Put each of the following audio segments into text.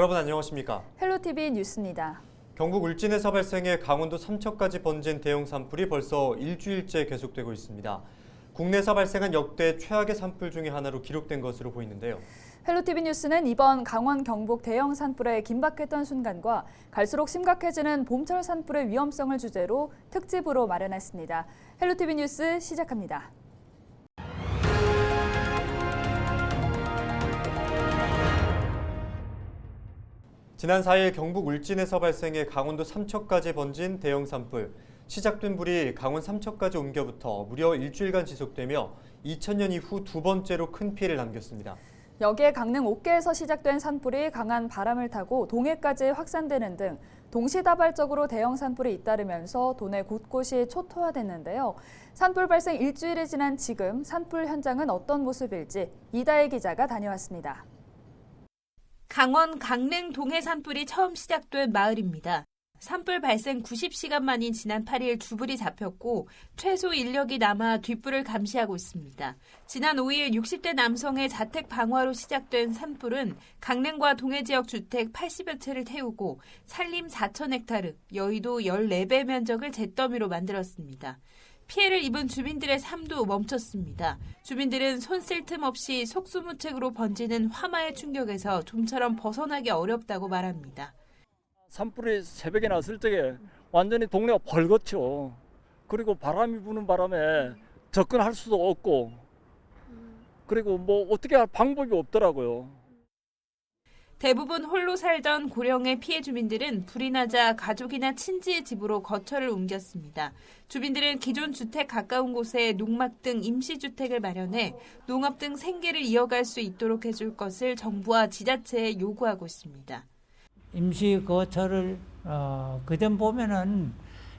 여러분 안녕하십니까? 헬로티비 뉴스입니다. 경북 울진에서 발생해 강원도 삼척까지 번진 대형 산불이 벌써 일주일째 계속되고 있습니다. 국내에서 발생한 역대 최악의 산불 중에 하나로 기록된 것으로 보이는데요. 헬로티비 뉴스는 이번 강원 경북 대형 산불의 긴박했던 순간과 갈수록 심각해지는 봄철 산불의 위험성을 주제로 특집으로 마련했습니다. 헬로티비 뉴스 시작합니다. 지난 4일 경북 울진에서 발생해 강원도 삼척까지 번진 대형 산불. 시작된 불이 강원 삼척까지 옮겨부터 무려 일주일간 지속되며 2000년 이후 두 번째로 큰 피해를 남겼습니다. 여기에 강릉 옥계에서 시작된 산불이 강한 바람을 타고 동해까지 확산되는 등 동시다발적으로 대형 산불이 잇따르면서 도내 곳곳이 초토화됐는데요. 산불 발생 일주일이 지난 지금 산불 현장은 어떤 모습일지 이다혜 기자가 다녀왔습니다. 강원 강릉 동해 산불이 처음 시작된 마을입니다. 산불 발생 90시간 만인 지난 8일 주불이 잡혔고 최소 인력이 남아 뒷불을 감시하고 있습니다. 지난 5일 60대 남성의 자택 방화로 시작된 산불은 강릉과 동해 지역 주택 80여 채를 태우고 산림 4,000헥타르, 여의도 14배 면적을 잿더미로 만들었습니다. 피해를 입은 주민들의 삶도 멈췄습니다. 주민들은 손 쓸 틈 없이 속수무책으로 번지는 화마의 충격에서 좀처럼 벗어나기 어렵다고 말합니다. 산불이 새벽에 났을 적에 완전히 동네가 벌겋죠. 그리고 바람이 부는 바람에 접근할 수도 없고 그리고 뭐 어떻게 할 방법이 없더라고요. 대부분 홀로 살던 고령의 피해 주민들은 불이 나자 가족이나 친지의 집으로 거처를 옮겼습니다. 주민들은 기존 주택 가까운 곳에 농막 등 임시주택을 마련해 농업 등 생계를 이어갈 수 있도록 해줄 것을 정부와 지자체에 요구하고 있습니다. 임시 거처를 그전 보면은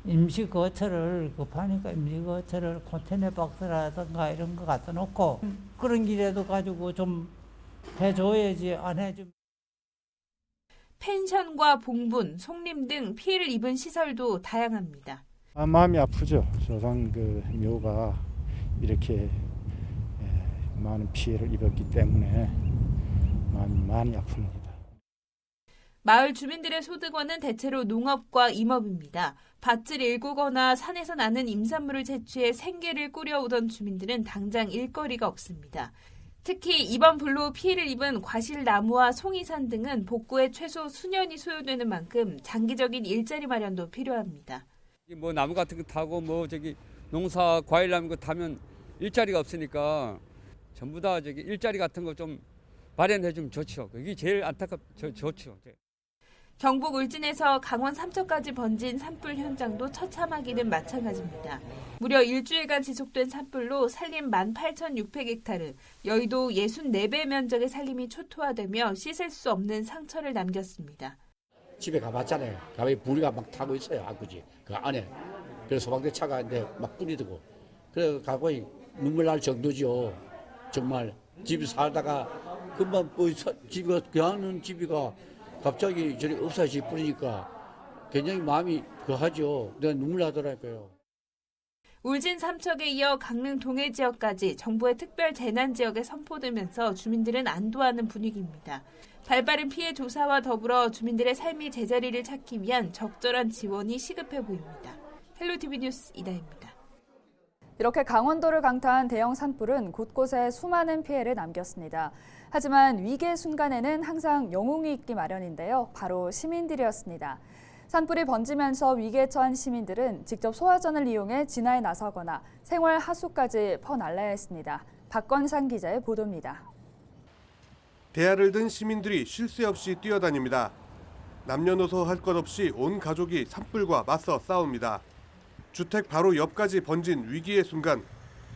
임시 거처를 급하니까 임시 거처를 컨테이너 박스라든가 이런 거 갖다 놓고 그런 길에도 가지고 좀 해줘야지 안 해주면. 펜션과 봉분, 송림 등 피해를 입은 시설도 다양합니다. 마음이 아프죠. 조상 묘가 이렇게 많은 피해를 입었기 때문에 마음이 많이 아픕니다. 마을 주민들의 소득원은 대체로 농업과 임업입니다. 밭을 일구거나 산에서 나는 임산물을 채취해 생계를 꾸려오던 주민들은 당장 일거리가 없습니다. 특히 이번 불로 피해를 입은 과실나무와 송이산 등은 복구에 최소 수년이 소요되는 만큼 장기적인 일자리 마련도 필요합니다. 뭐 나무 같은 거 타고 농사 과일 나무 거 타면 일자리가 없으니까 전부 다 일자리 같은 거 좀 마련해 주면 좋죠. 그게 제일 좋죠. 경북 울진에서 강원 삼척까지 번진 산불 현장도 처참하기는 마찬가지입니다. 무려 일주일간 지속된 산불로 산림 18,600헥타르, 여의도 64배 면적의 산림이 초토화되며 씻을 수 없는 상처를 남겼습니다. 집에 가봤잖아요. 가면 불이가 막 타고 있어요. 아그지 그 안에. 그래서 소방대 차가 이제 막 뿌리고. 그래 가고 눈물 날 정도죠. 정말 집에 살다가 금방 집이가 그냥 집이가 갑자기 저리 없어지 뿌리니까 굉장히 마음이 그하죠. 내가 눈물 나더라고요. 울진 삼척에 이어 강릉 동해 지역까지 정부의 특별 재난 지역에 선포되면서 주민들은 안도하는 분위기입니다. 발빠른 피해 조사와 더불어 주민들의 삶이 제자리를 찾기 위한 적절한 지원이 시급해 보입니다. 헬로티비 뉴스 이다혜입니다. 이렇게 강원도를 강타한 대형 산불은 곳곳에 수많은 피해를 남겼습니다. 하지만 위기의 순간에는 항상 영웅이 있기 마련인데요. 바로 시민들이었습니다. 산불이 번지면서 위기에 처한 시민들은 직접 소화전을 이용해 진화에 나서거나 생활 하수까지 퍼날라야 했습니다. 박건상 기자의 보도입니다. 대야를 든 시민들이 쉴 새 없이 뛰어다닙니다. 남녀노소 할 것 없이 온 가족이 산불과 맞서 싸웁니다. 주택 바로 옆까지 번진 위기의 순간,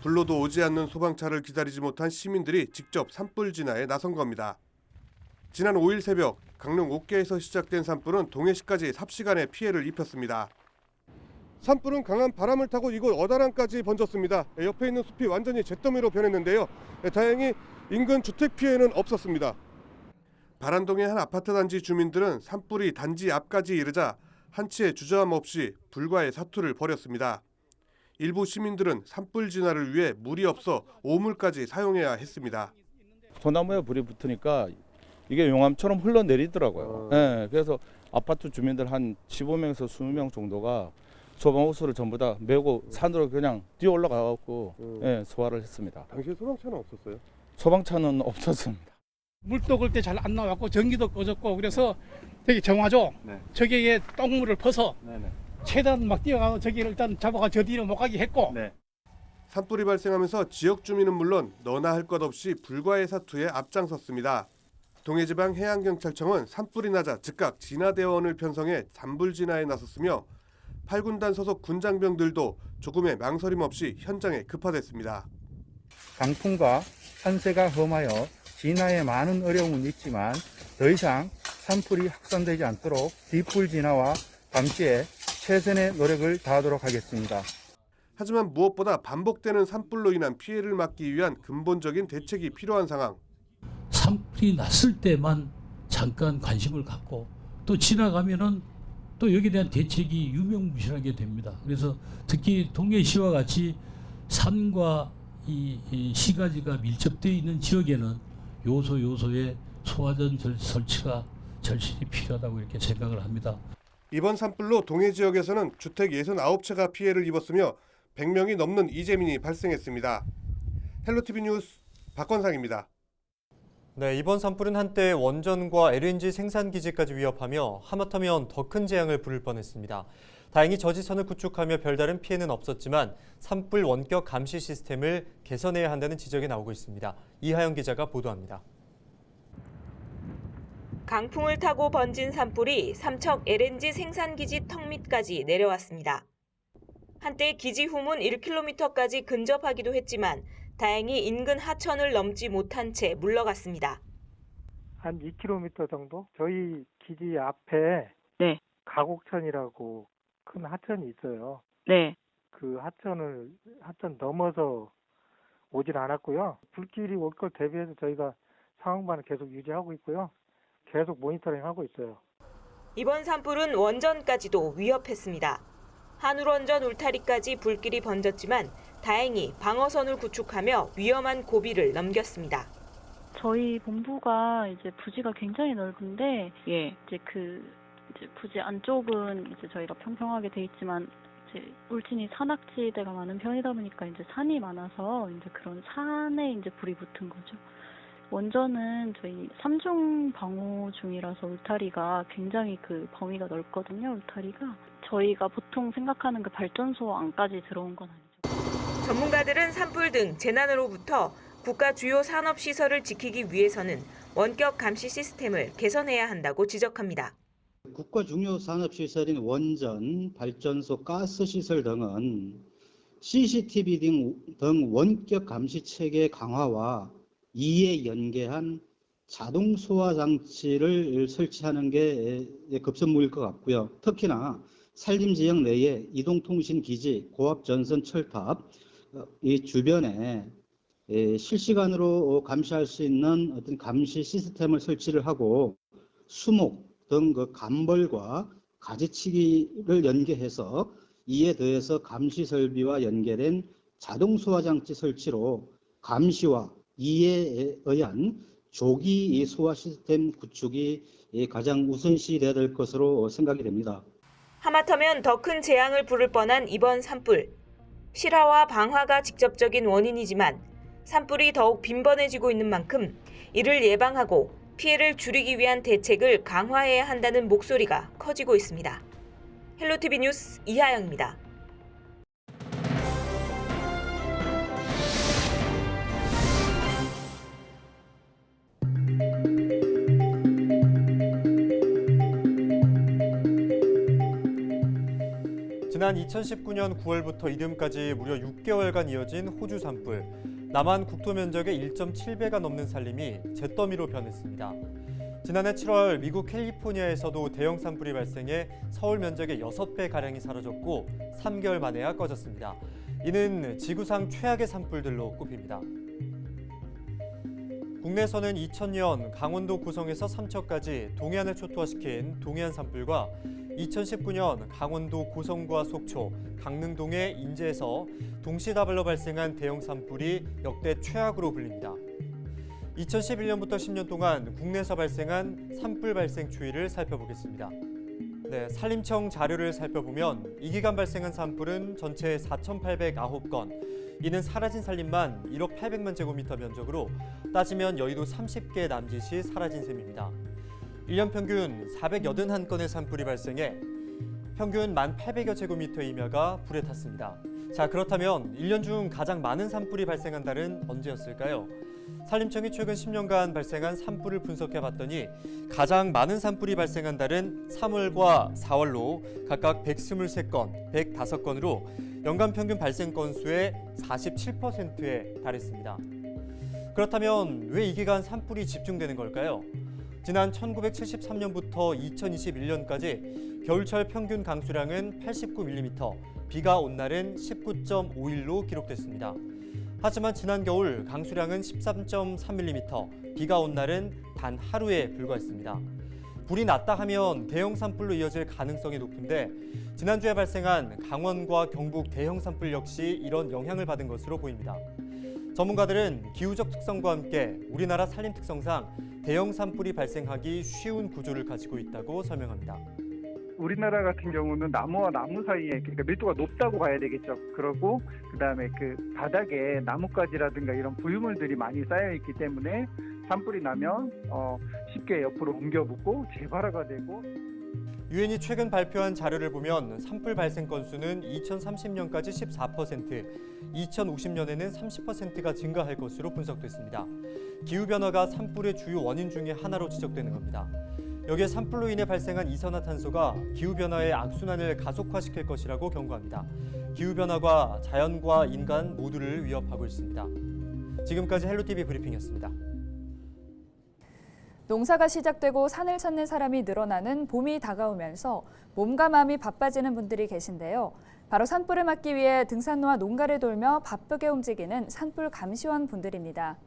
불러도 오지 않는 소방차를 기다리지 못한 시민들이 직접 산불 진화에 나선 겁니다. 지난 5일 새벽 강릉 옥계에서 시작된 산불은 동해시까지 삽시간에 피해를 입혔습니다. 산불은 강한 바람을 타고 이곳 어다랑까지 번졌습니다. 옆에 있는 숲이 완전히 잿더미로 변했는데요. 다행히 인근 주택 피해는 없었습니다. 바란동의 한 아파트 단지 주민들은 산불이 단지 앞까지 이르자 한치의 주저함 없이 불과의 사투를 벌였습니다. 일부 시민들은 산불 진화를 위해 물이 없어 오물까지 사용해야 했습니다. 소나무에 불이 붙으니까 이게 용암처럼 흘러내리더라고요. 예, 그래서 아파트 주민들 한 15명에서 20명 정도가 소방호스를 전부 다 메고 산으로 그냥 뛰어 올라가고 예, 소화를 했습니다. 당시에 소방차는 없었어요? 소방차는 없었습니다. 물도 그때 잘 안 나왔고 전기도 꺼졌고 그래서 저기 정화조 네. 저기에 똥물을 퍼서 네네. 최대한 막 뛰어가서 저기를 일단 잡아가 저 뒤로 못 가게 했고 네. 산불이 발생하면서 지역 주민은 물론 너나 할 것 없이 불과의 사투에 앞장섰습니다. 동해지방해양경찰청은 산불이 나자 즉각 진화대원을 편성해 산불 진화에 나섰으며 8군단 소속 군장병들도 조금의 망설임 없이 현장에 급파됐습니다. 강풍과 산세가 험하여 진화에 많은 어려움은 있지만 더 이상 산불이 확산되지 않도록 뒷불 진화와 감시에 최선의 노력을 다하도록 하겠습니다. 하지만 무엇보다 반복되는 산불로 인한 피해를 막기 위한 근본적인 대책이 필요한 상황. 산불이 났을 때만 잠깐 관심을 갖고 또 지나가면은 또 여기에 대한 대책이 유명무실하게 됩니다. 그래서 특히 동해시와 같이 산과 이 시가지가 밀접되어 있는 지역에는 요소에 소화전 설치가 절실히 필요하다고 이렇게 생각을 합니다. 이번 산불로 동해 지역에서는 주택 69채가 피해를 입었으며 100명이 넘는 이재민이 발생했습니다. 헬로티비 뉴스 박건상입니다. 네, 이번 산불은 한때 원전과 LNG 생산기지까지 위협하며 하마터면 더 큰 재앙을 부를 뻔했습니다. 다행히 저지선을 구축하며 별다른 피해는 없었지만 산불 원격 감시 시스템을 개선해야 한다는 지적이 나오고 있습니다. 이하영 기자가 보도합니다. 강풍을 타고 번진 산불이 삼척 LNG 생산기지 턱 밑까지 내려왔습니다. 한때 기지 후문 1km까지 근접하기도 했지만 다행히 인근 하천을 넘지 못한 채 물러갔습니다. 한 2km 정도? 저희 기지 앞에 네. 가곡천이라고 큰 하천이 있어요. 네. 그 하천 넘어서 오질 않았고요. 불길이 올 걸 대비해서 저희가 상황만을 계속 유지하고 있고요. 계속 모니터링하고 있어요. 이번 산불은 원전까지도 위협했습니다. 한울원전 울타리까지 불길이 번졌지만 다행히 방어선을 구축하며 위험한 고비를 넘겼습니다. 저희 본부가 이제 부지가 굉장히 넓은데 이제 부지 안쪽은 이제 저희가 평평하게 돼 있지만 이제 울진이 산악지대가 많은 편이다 보니까 이제 산이 많아서 이제 그런 산에 이제 불이 붙은 거죠. 원전은 저희 3중 방호 중이라서 울타리가 굉장히 그 범위가 넓거든요. 울타리가 저희가 보통 생각하는 그 발전소 안까지 들어온 건 아니죠. 전문가들은 산불 등 재난으로부터 국가 주요 산업시설을 지키기 위해서는 원격 감시 시스템을 개선해야 한다고 지적합니다. 국가 중요 산업시설인 원전, 발전소, 가스시설 등은 CCTV 등 원격 감시 체계 강화와 이에 연계한 자동 소화 장치를 설치하는 게 급선무일 것 같고요. 특히나 산림 지역 내에 이동통신 기지, 고압 전선 철탑 이 주변에 실시간으로 감시할 수 있는 어떤 감시 시스템을 설치를 하고 수목 등 그 감벌과 가지치기를 연계해서 이에 더해서 감시 설비와 연계된 자동 소화 장치 설치로 감시와 이에 의한 조기 소화 시스템 구축이 가장 우선시돼야 될 것으로 생각이 됩니다. 하마터면 더 큰 재앙을 부를 뻔한 이번 산불. 실화와 방화가 직접적인 원인이지만 산불이 더욱 빈번해지고 있는 만큼 이를 예방하고 피해를 줄이기 위한 대책을 강화해야 한다는 목소리가 커지고 있습니다. 헬로티비 뉴스 이하영입니다. 지난 2019년 9월부터 이듬까지 무려 6개월간 이어진 호주 산불. 남한 국토 면적의 1.7배가 넘는 산림이 잿더미로 변했습니다. 지난해 7월 미국 캘리포니아에서도 대형 산불이 발생해 서울 면적의 6배가량이 사라졌고 3개월 만에야 꺼졌습니다. 이는 지구상 최악의 산불들로 꼽힙니다. 국내에서는 2000년 강원도 고성에서 삼척까지 동해안을 초토화시킨 동해안 산불과 2019년 강원도 고성과 속초, 강릉동해 인제에서 동시다발로 발생한 대형 산불이 역대 최악으로 불립니다. 2011년부터 10년 동안 국내에서 발생한 산불 발생 추이를 살펴보겠습니다. 네, 산림청 자료를 살펴보면 이 기간 발생한 산불은 전체 4,809건, 이는 사라진 산림만 1억 800만 제곱미터 면적으로 따지면 여의도 30개 남짓이 사라진 셈입니다. 1년 평균 481건의 산불이 발생해 평균 1,800여 제곱미터 임야가 불에 탔습니다. 자, 그렇다면 1년 중 가장 많은 산불이 발생한 달은 언제였을까요? 산림청이 최근 10년간 발생한 산불을 분석해봤더니 가장 많은 산불이 발생한 달은 3월과 4월로 각각 123건, 105건으로 연간 평균 발생 건수의 47%에 달했습니다. 그렇다면 왜 이 기간 산불이 집중되는 걸까요? 지난 1973년부터 2021년까지 겨울철 평균 강수량은 89mm, 비가 온 날은 19.5일로 기록됐습니다. 하지만 지난 겨울 강수량은 13.3mm, 비가 온 날은 단 하루에 불과했습니다. 불이 났다 하면 대형 산불로 이어질 가능성이 높은데 지난주에 발생한 강원과 경북 대형 산불 역시 이런 영향을 받은 것으로 보입니다. 전문가들은 기후적 특성과 함께 우리나라 산림 특성상 대형 산불이 발생하기 쉬운 구조를 가지고 있다고 설명합니다. 우리나라 같은 경우는 나무와 나무 사이에 그러니까 밀도가 높다고 봐야 되겠죠. 그러고 그다음에 그 바닥에 나뭇가지라든가 이런 부유물들이 많이 쌓여 있기 때문에 산불이 나면 쉽게 옆으로 옮겨 붙고 재발화가 되고. 유엔이 최근 발표한 자료를 보면 산불 발생 건수는 2030년까지 14%, 2050년에는 30%가 증가할 것으로 분석됐습니다. 기후변화가 산불의 주요 원인 중에 하나로 지적되는 겁니다. 여기에 산불로 인해 발생한 이산화탄소가 기후변화의 악순환을 가속화시킬 것이라고 경고합니다. 기후변화가 자연과 인간 모두를 위협하고 있습니다. 지금까지 헬로티비 브리핑이었습니다. 농사가 시작되고 산을 찾는 사람이 늘어나는 봄이 다가오면서 몸과 마음이 바빠지는 분들이 계신데요. 바로 산불을 막기 위해 등산로와 농가를 돌며 바쁘게 움직이는 산불 감시원 분들입니다.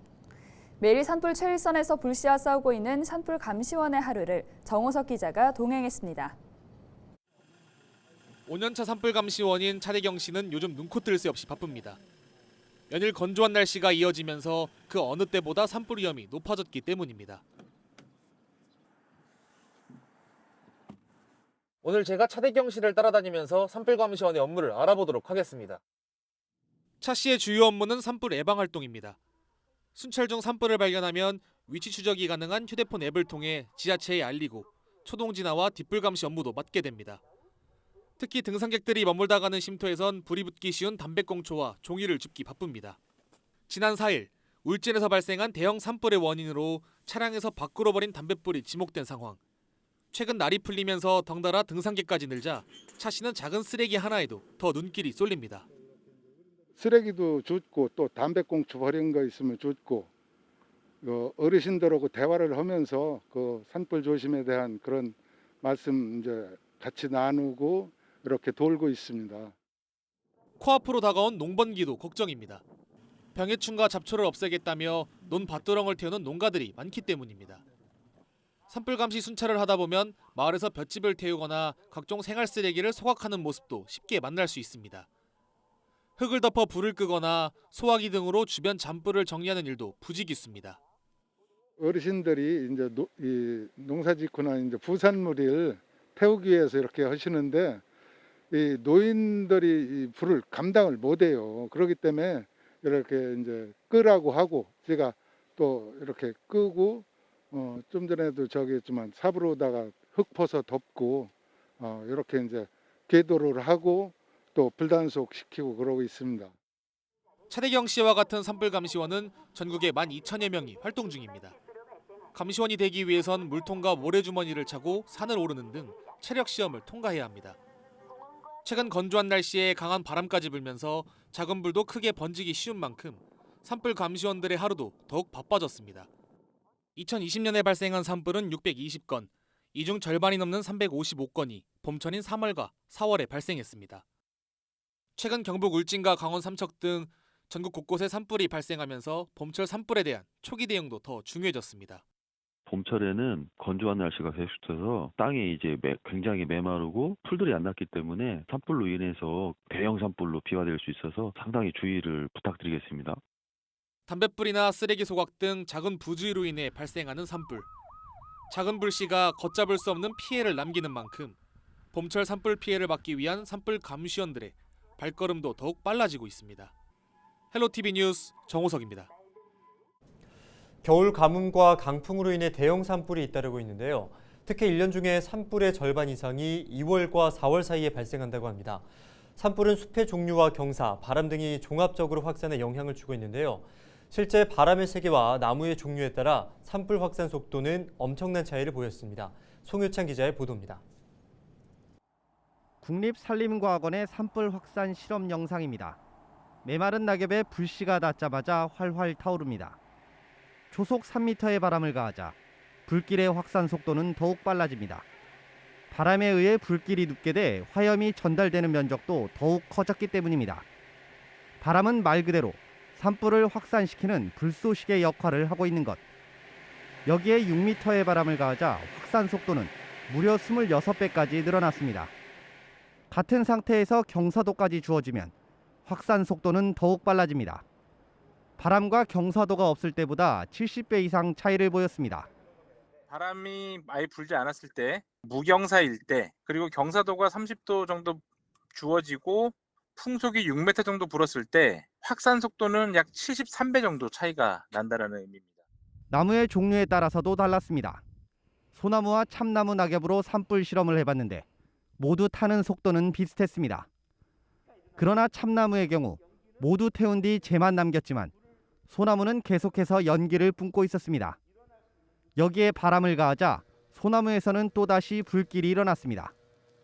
매일 산불 최일선에서 불씨와 싸우고 있는 산불 감시원의 하루를 정호석 기자가 동행했습니다. 5년차 산불 감시원인 차대경 씨는 요즘 눈코 뜰 새 없이 바쁩니다. 연일 건조한 날씨가 이어지면서 그 어느 때보다 산불 위험이 높아졌기 때문입니다. 오늘 제가 차대경 씨를 따라다니면서 산불 감시원의 업무를 알아보도록 하겠습니다. 차 씨의 주요 업무는 산불 예방 활동입니다. 순찰 중 산불을 발견하면 위치 추적이 가능한 휴대폰 앱을 통해 지자체에 알리고 초동 진화와 뒷불 감시 업무도 맡게 됩니다. 특히 등산객들이 머물다 가는 쉼터에선 불이 붙기 쉬운 담배꽁초와 종이를 줍기 바쁩니다. 지난 4일 울진에서 발생한 대형 산불의 원인으로 차량에서 밖으로 버린 담뱃불이 지목된 상황. 최근 날이 풀리면서 덩달아 등산객까지 늘자 차 씨는 작은 쓰레기 하나에도 더 눈길이 쏠립니다. 쓰레기도 줍고 또 담배꽁초 버린 거 있으면 줍고 어르신들하고 대화를 하면서 그 산불 조심에 대한 그런 말씀 이제 같이 나누고 이렇게 돌고 있습니다. 코앞으로 다가온 농번기도 걱정입니다. 병해충과 잡초를 없애겠다며 논 밭두렁을 태우는 농가들이 많기 때문입니다. 산불 감시 순찰을 하다 보면 마을에서 볏짚을 태우거나 각종 생활 쓰레기를 소각하는 모습도 쉽게 만날 수 있습니다. 흙을 덮어 불을 끄거나 소화기 등으로 주변 잔불을 정리하는 일도 부지기수입니다. 어르신들이 이제 농사짓거나 이제 부산물을 태우기 위해서 이렇게 하시는데 이 노인들이 이 불을 감당을 못해요. 그렇기 때문에 이렇게 이제 끄라고 하고 제가 또 이렇게 끄고 좀 전에도 저기 했지만 삽으로다가 흙 퍼서 덮고 이렇게 이제 궤도를 하고 또 불단속 시키고 그러고 있습니다. 차대경 씨와 같은 산불 감시원은 전국에 12,000여 명이 활동 중입니다. 감시원이 되기 위해선 물통과 모래주머니를 차고 산을 오르는 등 체력 시험을 통과해야 합니다. 최근 건조한 날씨에 강한 바람까지 불면서 작은 불도 크게 번지기 쉬운 만큼 산불 감시원들의 하루도 더욱 바빠졌습니다. 2020년에 발생한 산불은 620건, 이 중 절반이 넘는 355건이 봄철인 3월과 4월에 발생했습니다. 최근 경북 울진과 강원 삼척 등 전국 곳곳에 산불이 발생하면서 봄철 산불에 대한 초기 대응도 더 중요해졌습니다. 봄철에는 건조한 날씨가 계속돼서 땅이 이제 굉장히 메마르고 풀들이 안 났기 때문에 산불로 인해서 대형 산불로 비화될 수 있어서 상당히 주의를 부탁드리겠습니다. 담뱃불이나 쓰레기 소각 등 작은 부주의로 인해 발생하는 산불. 작은 불씨가 걷잡을 수 없는 피해를 남기는 만큼 봄철 산불 피해를 막기 위한 산불 감시원들의 발걸음도 더욱 빨라지고 있습니다. 헬로티비 뉴스 정호석입니다. 겨울 가뭄과 강풍으로 인해 대형 산불이 잇따르고 있는데요. 특히 1년 중에 산불의 절반 이상이 2월과 4월 사이에 발생한다고 합니다. 산불은 숲의 종류와 경사, 바람 등이 종합적으로 확산에 영향을 주고 있는데요. 실제 바람의 세기와 나무의 종류에 따라 산불 확산 속도는 엄청난 차이를 보였습니다. 송유찬 기자의 보도입니다. 국립산림과학원의 산불 확산 실험 영상입니다. 메마른 낙엽에 불씨가 닿자마자 활활 타오릅니다. 초속 3m의 바람을 가하자 불길의 확산 속도는 더욱 빨라집니다. 바람에 의해 불길이 눕게 돼 화염이 전달되는 면적도 더욱 커졌기 때문입니다. 바람은 말 그대로 산불을 확산시키는 불쏘시개 역할을 하고 있는 것. 여기에 6m의 바람을 가하자 확산 속도는 무려 26배까지 늘어났습니다. 같은 상태에서 경사도까지 주어지면 확산 속도는 더욱 빨라집니다. 바람과 경사도가 없을 때보다 70배 이상 차이를 보였습니다. 바람이 많이 불지 않았을 때, 무경사일 때, 그리고 경사도가 30도 정도 주어지고 풍속이 6m 정도 불었을 때 확산 속도는 약 73배 정도 차이가 난다는 의미입니다. 나무의 종류에 따라서도 달랐습니다. 소나무와 참나무 낙엽으로 산불 실험을 해봤는데 모두 타는 속도는 비슷했습니다. 그러나 참나무의 경우 모두 태운 뒤 재만 남겼지만 소나무는 계속해서 연기를 뿜고 있었습니다. 여기에 바람을 가하자 소나무에서는 또다시 불길이 일어났습니다.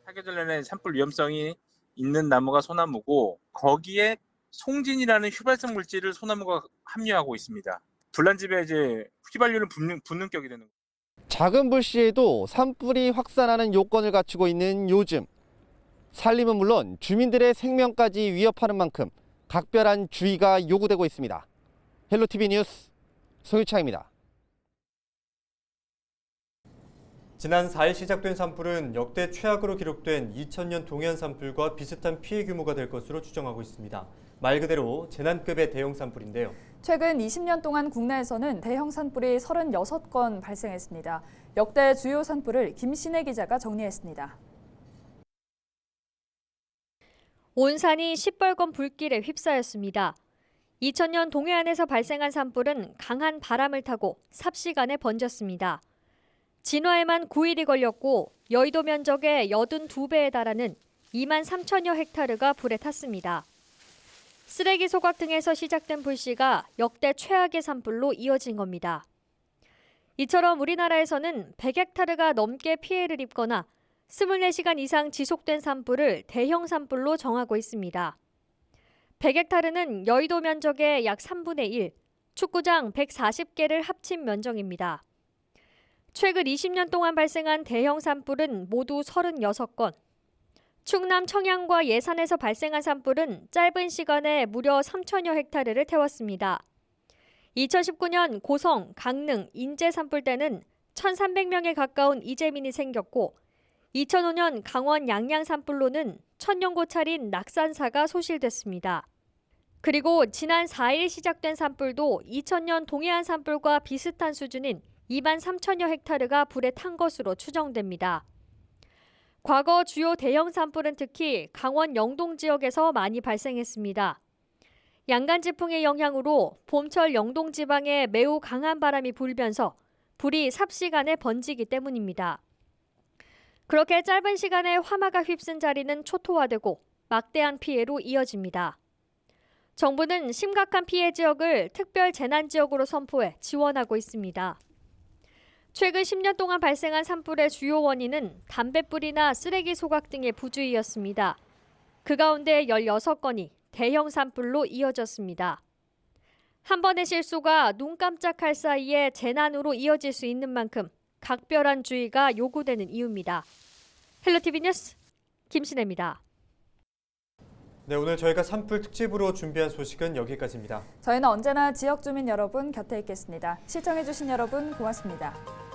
사계절 내내 산불 위험성이 있는 나무가 소나무고 거기에 송진이라는 휘발성 물질을 소나무가 함유하고 있습니다. 불난집에 이제 휘발유를 붓는 격이 되는 거예요. 작은 불씨에도 산불이 확산하는 요건을 갖추고 있는 요즘. 산림은 물론 주민들의 생명까지 위협하는 만큼 각별한 주의가 요구되고 있습니다. 헬로티비 뉴스 송유창입니다. 지난 4일 시작된 산불은 역대 최악으로 기록된 2000년 동해안 산불과 비슷한 피해 규모가 될 것으로 추정하고 있습니다. 말 그대로 재난급의 대형 산불인데요. 최근 20년 동안 국내에서는 대형 산불이 36건 발생했습니다. 역대 주요 산불을 김신혜 기자가 정리했습니다. 온 산이 시뻘건 불길에 휩싸였습니다. 2000년 동해안에서 발생한 산불은 강한 바람을 타고 삽시간에 번졌습니다. 진화에만 9일이 걸렸고 여의도 면적의 82배에 달하는 2만 3천여 헥타르가 불에 탔습니다. 쓰레기 소각 등에서 시작된 불씨가 역대 최악의 산불로 이어진 겁니다. 이처럼 우리나라에서는 100헥타르가 넘게 피해를 입거나 24시간 이상 지속된 산불을 대형 산불로 정하고 있습니다. 100헥타르는 여의도 면적의 약 3분의 1, 축구장 140개를 합친 면적입니다. 최근 20년 동안 발생한 대형 산불은 모두 36건. 충남 청양과 예산에서 발생한 산불은 짧은 시간에 무려 3천여 헥타르를 태웠습니다. 2019년 고성, 강릉, 인제 산불 때는 1,300명에 가까운 이재민이 생겼고 2005년 강원 양양 산불로는 1,000년 차린 낙산사가 소실됐습니다. 그리고 지난 4일 시작된 산불도 2000년 동해안 산불과 비슷한 수준인 2만 3천여 헥타르가 불에 탄 것으로 추정됩니다. 과거 주요 대형 산불은 특히 강원 영동 지역에서 많이 발생했습니다. 양간지풍의 영향으로 봄철 영동 지방에 매우 강한 바람이 불면서 불이 삽시간에 번지기 때문입니다. 그렇게 짧은 시간에 화마가 휩쓴 자리는 초토화되고 막대한 피해로 이어집니다. 정부는 심각한 피해 지역을 특별 재난 지역으로 선포해 지원하고 있습니다. 최근 10년 동안 발생한 산불의 주요 원인은 담뱃불이나 쓰레기 소각 등의 부주의였습니다. 그 가운데 16건이 대형 산불로 이어졌습니다. 한 번의 실수가 눈 깜짝할 사이에 재난으로 이어질 수 있는 만큼 각별한 주의가 요구되는 이유입니다. 헬로티비 뉴스 김신혜입니다. 네, 오늘 저희가 산불 특집으로 준비한 소식은 여기까지입니다. 저희는 언제나 지역 주민 여러분 곁에 있겠습니다. 시청해주신 여러분 고맙습니다.